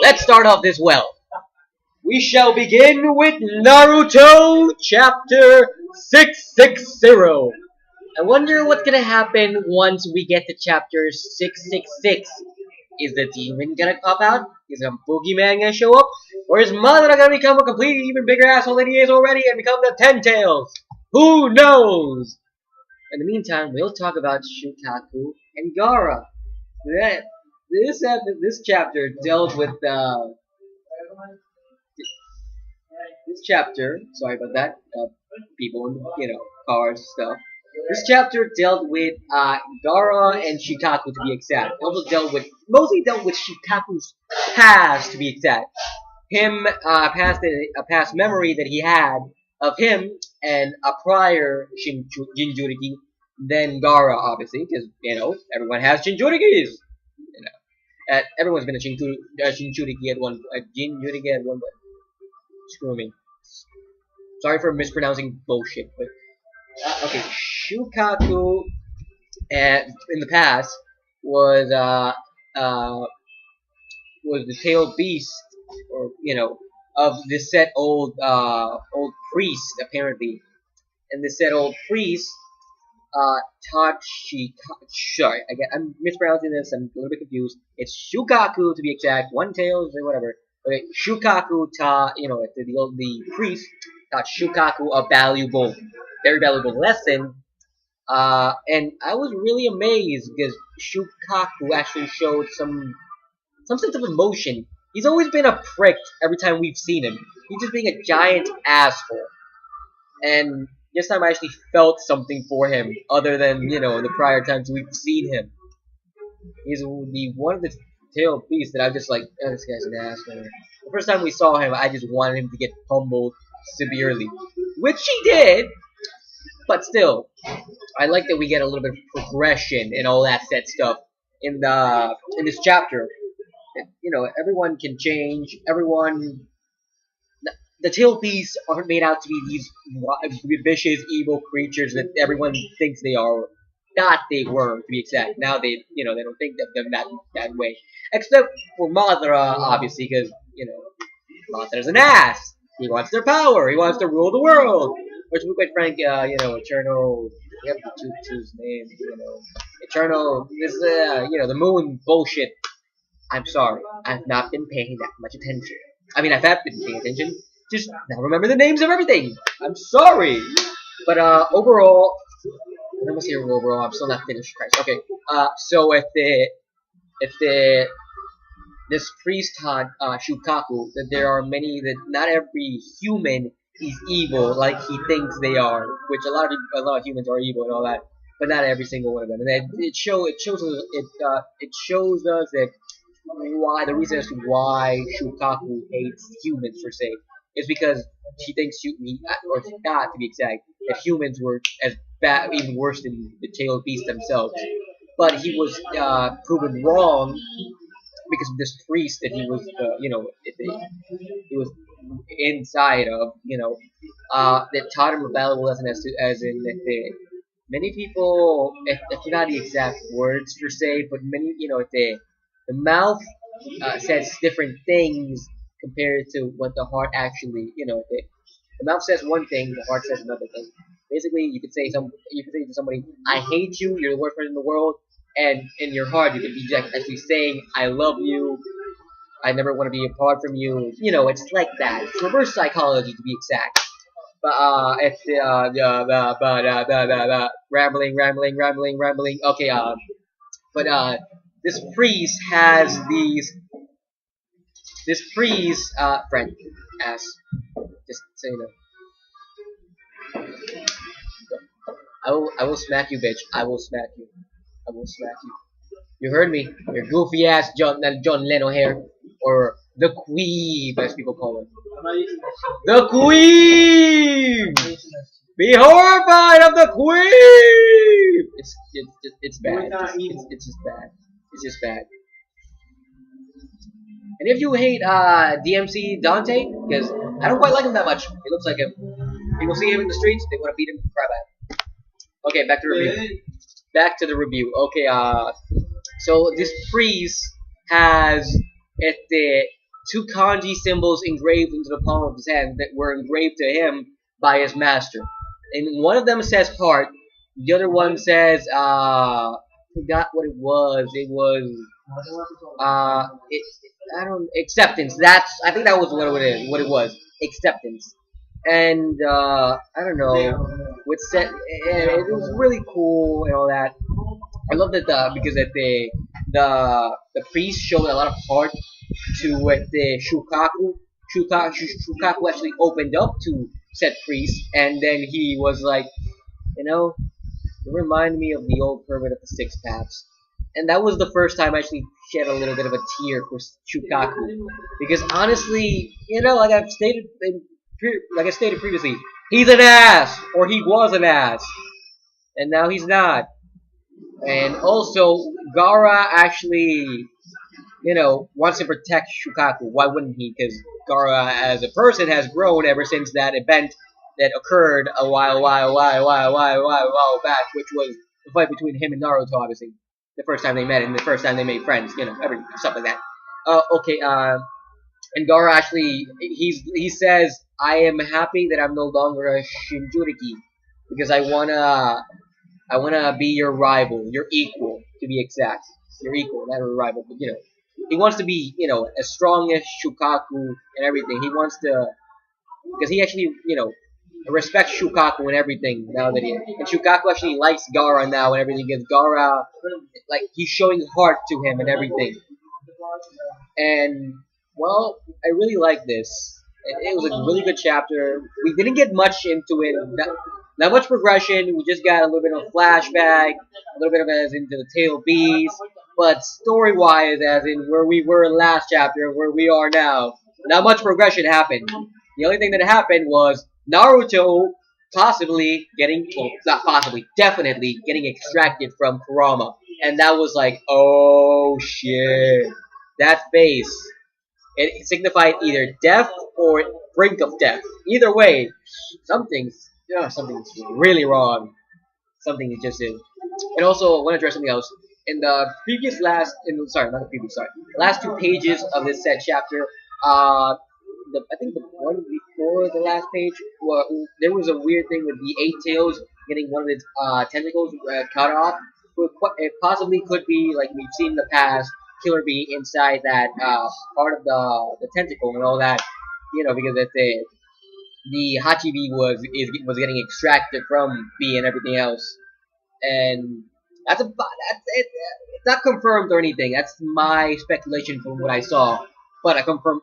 Let's start off this well. We shall begin with Naruto Chapter 660. I wonder what's gonna happen once we get to Chapter 666. Is the demon gonna pop out? Is a boogeyman gonna show up? Or is Madara gonna become a completely even bigger asshole than he is already and become the Ten Tails? Who knows? In the meantime, we'll talk about Shukaku and Gaara. This chapter dealt with this chapter. Sorry about that. People and cars and stuff. This chapter dealt with Gaara and Shikaku to be exact. It also mostly dealt with Shikaku's past to be exact. Him a past memory that he had of him and a prior Jinchuriki. Then Gaara, obviously, because everyone has Jinchurikis. Everyone's been a Jinchuriki at one point. Screw me. Sorry for mispronouncing bullshit, but okay. Shukaku, in the past, was the tailed beast, or of this said old priest apparently, and this said old priest taught sorry, I'm mispronouncing this. I'm a little bit confused. It's Shukaku to be exact. One tails or whatever. Okay, Shukaku taught the priest taught Shukaku a very valuable lesson. And I was really amazed because Shukaku actually showed some sense of emotion. He's always been a prick every time we've seen him. He's just being a giant asshole. And this time I actually felt something for him, other than the prior times we've seen him. He's one of the tailed beasts that I'm just like, oh, this guy's an asshole. The first time we saw him, I just wanted him to get pummeled severely, which he did. But still, I like that we get a little bit of progression and all that set stuff in this chapter. Everyone can change. The tailed beasts aren't made out to be these vicious, evil creatures that everyone thinks they are. Thought they were, to be exact. Now they don't think of them that way. Except for Madara, obviously, because Madara's an ass. He wants their power. He wants to rule the world. Which, to be quite frank, Eternal. You have to choose names. Eternal. This the moon bullshit. I'm sorry. I've not been paying that much attention. I mean, I have been paying attention. Just now remember the names of everything. I'm sorry. But overall, I almost here overall. I'm still not finished. Christ. Okay. So if this priest taught Shukaku that there are many that not every human is evil like he thinks they are, which a lot of humans are evil and all that, but not every single one of them. And it shows us that why the reason as to why Shukaku hates humans per se is because he thinks or thought to be exact that humans were as bad, even worse than the tailed beasts themselves. But he was proven wrong because of this priest that he was, he was inside of, that taught him a valuable lesson as in that many people, if not the exact words per se, but many, the mouth says different things compared to what the heart actually, the mouth says one thing, the heart says another thing. Basically, you could say to somebody, "I hate you. You're the worst person in the world," and in your heart, you could be actually saying, "I love you. I never want to be apart from you." It's like that. It's reverse psychology to be exact. But it's rambling. Okay. But this priest has these. This priest, friend, ass. Just so you know. I will smack you, bitch. I will smack you. I will smack you. You heard me. Your goofy ass John Leno hair. Or the queeb, as people call it. The queeb! Be horrified of the queeb! It's bad. It's just bad. It's just bad. And if you hate DMC Dante, because I don't quite like him that much. He looks like him. People see him in the streets, they want to beat him, crap at him. Okay, back to the review. Okay, so this priest has the two kanji symbols engraved into the palm of his hand that were engraved to him by his master. And one of them says heart, the other one says forgot what it was. It was it, I don't acceptance. That's I think that was what it is. What it was acceptance. And I don't know. With set, it was really cool and all that. I love that because that the priest showed a lot of heart to what the Shukaku. Shukaku actually opened up to said priest, and then he was like, you know, it reminded me of the old permit of the Six Paths. And that was the first time I actually shed a little bit of a tear for Shukaku. Because honestly, like I stated previously, he's an ass! Or he was an ass. And now he's not. And also, Gaara actually, wants to protect Shukaku. Why wouldn't he? Because Gaara, as a person, has grown ever since that event that occurred a while back, which was the fight between him and Naruto, obviously. The first time they met and the first time they made friends, everything, stuff like that. Okay, and Gaara actually, he says, I am happy that I'm no longer a Shinjuriki, because I wanna be your rival, your equal, to be exact. Your equal, not a rival, but he wants to be, as strong as Shukaku and everything. He wants to, because he actually, respects Shukaku and everything now that and Shukaku actually likes Gaara now and everything, because Gaara, like, he's showing heart to him and everything. And, well, I really like this. It was a really good chapter. We didn't get much into it. Not much progression. We just got a little bit of a flashback, a little bit of as into the Tail Beast. But story-wise, as in where we were in last chapter and where we are now, not much progression happened. The only thing that happened was Naruto possibly getting, well, not possibly, definitely getting extracted from Kurama. And that was like, oh shit. That face. It signified either death or brink of death. Either way, something's really wrong. Something is just is. And also, I want to address something else. In the previous sorry, not the previous, sorry, last two pages of this said chapter, I think the one before the last page, well, there was a weird thing with the Eight Tails getting one of its tentacles cut off. It possibly could be, like we've seen in the past, Killer Bee inside that part of the tentacle and all that, because the Hachibi was getting extracted from Bee and everything else, and that's it. It's not confirmed or anything. That's my speculation from what I saw. But I confirm,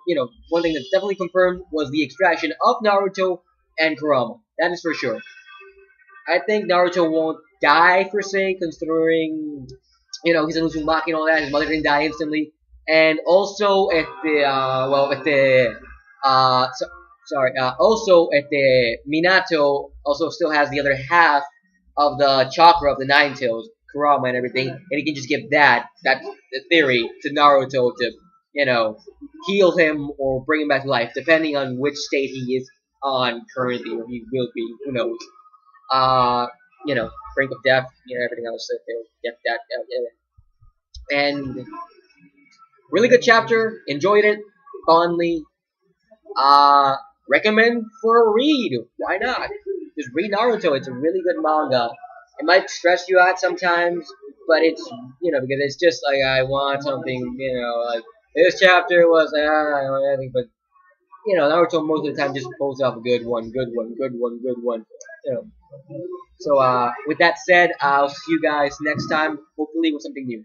one thing that's definitely confirmed was the extraction of Naruto and Kurama. That is for sure. I think Naruto won't die per se, considering he's an Uzumaki and all that. His mother didn't die instantly, and also at the also at the Minato also still has the other half of the chakra of the Nine Tails, Kurama and everything, and he can just give that's the theory, to Naruto to heal him or bring him back to life, depending on which state he is on currently, or he will be. Who knows? Brink of death, everything else that they'll get that. And really good chapter. Enjoyed it fondly. Recommend for a read. Why not? Just read Naruto. It's a really good manga. It might stress you out sometimes, but it's because it's just like I want something. Like this chapter was I don't know anything, but Naruto most of the time just pulls off a good one. So with that said, I'll see you guys next time, hopefully with something new.